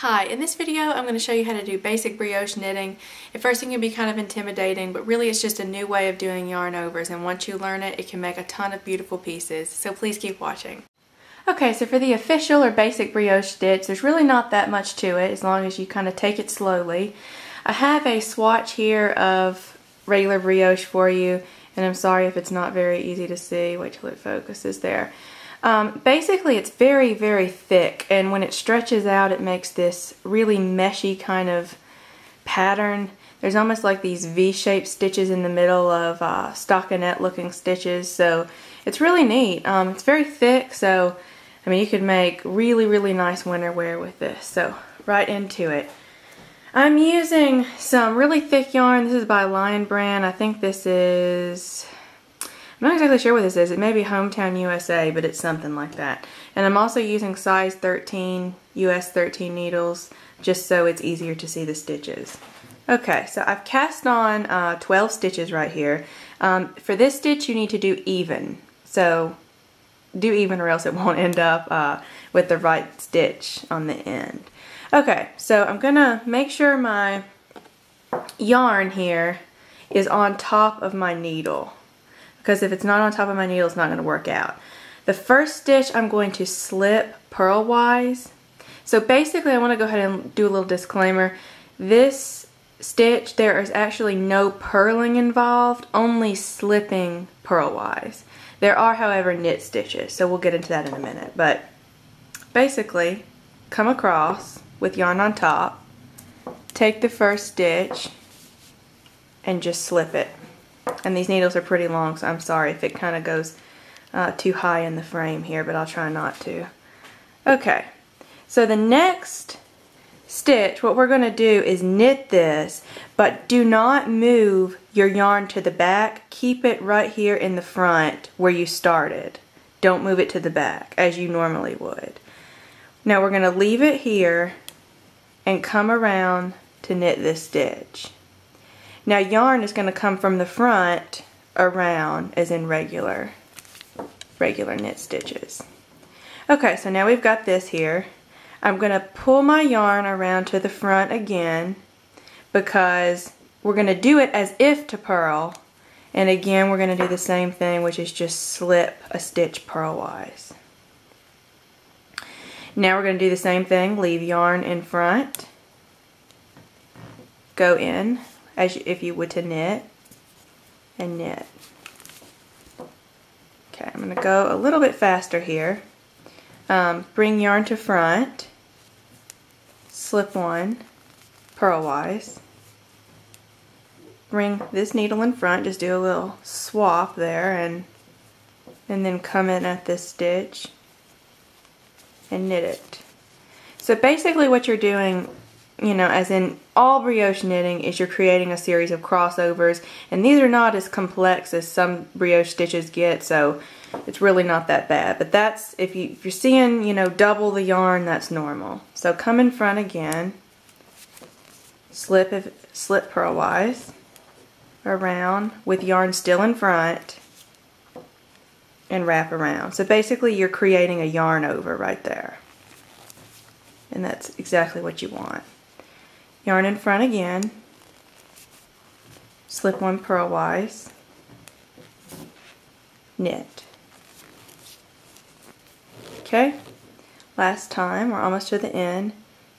Hi, in this video I'm going to show you how to do basic brioche knitting. At first it can be kind of intimidating, but really it's just a new way of doing yarn overs, and once you learn it, it can make a ton of beautiful pieces, so please keep watching. Okay, so for the official or basic brioche stitch, there's really not that much to it as long as you kind of take it slowly. I have a swatch here of regular brioche for you, and I'm sorry if it's not very easy to see. Wait till it focuses there. Basically it's very, very thick, and when it stretches out it makes this really meshy kind of pattern. There's almost like these V-shaped stitches in the middle of stockinette looking stitches, so it's really neat. It's very thick, so I mean you could make really, really nice winter wear with this. So right into it. I'm using some really thick yarn. This is by Lion Brand. I think this is, I'm not exactly sure what this is. It may be Hometown USA, but it's something like that. And I'm also using size 13, US 13 needles, just so it's easier to see the stitches. Okay, so I've cast on 12 stitches right here. For this stitch you need to do even. So do even or else it won't end up with the right stitch on the end. Okay, so I'm gonna make sure my yarn here is on top of my needle, because if it's not on top of my needle, it's not going to work out. The first stitch I'm going to slip purlwise. So basically I want to go ahead and do a little disclaimer. This stitch, there is actually no purling involved, only slipping purlwise. There are, however, knit stitches, so we'll get into that in a minute. But basically, come across with yarn on top, take the first stitch, and just slip it. And these needles are pretty long, so I'm sorry if it kind of goes too high in the frame here, but I'll try not to. Okay, so the next stitch, what we're going to do is knit this, but do not move your yarn to the back. Keep it right here in the front where you started. Don't move it to the back as you normally would. Now we're going to leave it here and come around to knit this stitch. Now yarn is going to come from the front around as in regular knit stitches. Okay, so now we've got this here. I'm going to pull my yarn around to the front again because we're going to do it as if to purl, and again we're going to do the same thing, which is just slip a stitch purlwise. Now we're going to do the same thing, leave yarn in front, go in as if you would to knit, and knit. Okay, I'm going to go a little bit faster here. Bring yarn to front, slip one purlwise, bring this needle in front, just do a little swap there, and then come in at this stitch and knit it. So basically what you're doing, you know, as in all brioche knitting, is you're creating a series of crossovers, and these are not as complex as some brioche stitches get, so it's really not that bad. But that's, if you're seeing, you know, double the yarn, that's normal. So come in front again, slip purlwise around with yarn still in front, and wrap around. So basically you're creating a yarn over right there, and that's exactly what you want. Yarn in front again, slip one purlwise, knit. Okay, last time, we're almost to the end.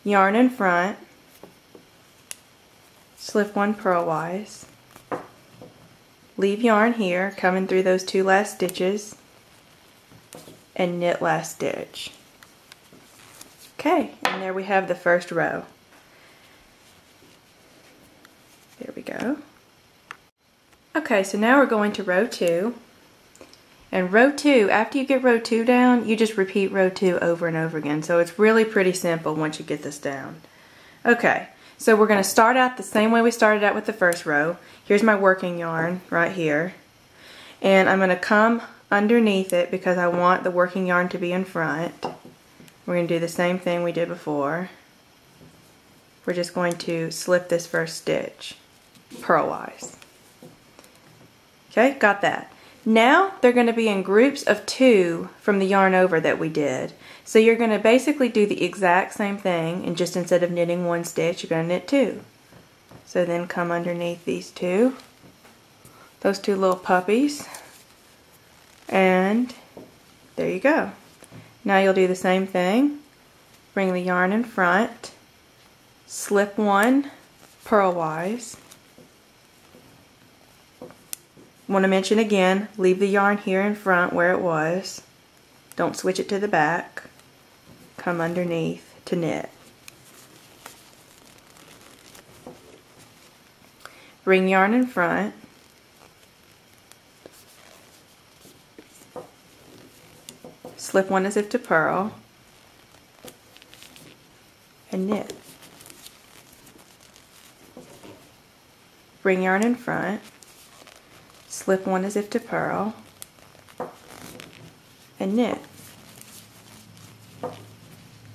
Yarn in front, slip one purlwise, leave yarn here, coming through those two last stitches, and knit last stitch. Okay, and there we have the first row. There we go. Okay, so now we're going to row 2. And row 2, after you get row 2 down, you just repeat row 2 over and over again. So it's really pretty simple once you get this down. Okay, so we're going to start out the same way we started out with the first row. Here's my working yarn right here. And I'm going to come underneath it because I want the working yarn to be in front. We're going to do the same thing we did before. We're just going to slip this first stitch purlwise. Okay, got that. Now they're going to be in groups of 2 from the yarn over that we did. So you're going to basically do the exact same thing, and just instead of knitting 1 stitch, you're going to knit 2. So then come underneath these 2, those 2 little puppies, and there you go. Now you'll do the same thing. Bring the yarn in front, slip 1 purlwise. Want to mention again, leave the yarn here in front where it was. Don't switch it to the back. Come underneath to knit. Bring yarn in front. Slip 1 as if to purl. And knit. Bring yarn in front. Slip 1 as if to purl, and knit.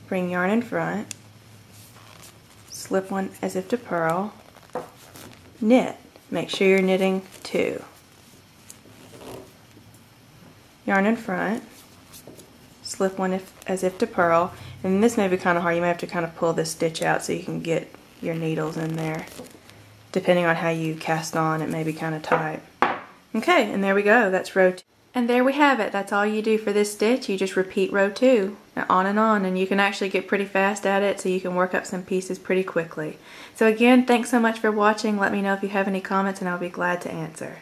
Bring yarn in front, slip 1 as if to purl, knit. Make sure you're knitting 2. Yarn in front, slip 1 as if to purl, and this may be kind of hard. You may have to kind of pull this stitch out so you can get your needles in there. Depending on how you cast on, it may be kind of tight. Okay, and there we go, that's row 2. And there we have it, that's all you do for this stitch. You just repeat row 2, and on, and you can actually get pretty fast at it, so you can work up some pieces pretty quickly. So again, thanks so much for watching. Let me know if you have any comments and I'll be glad to answer.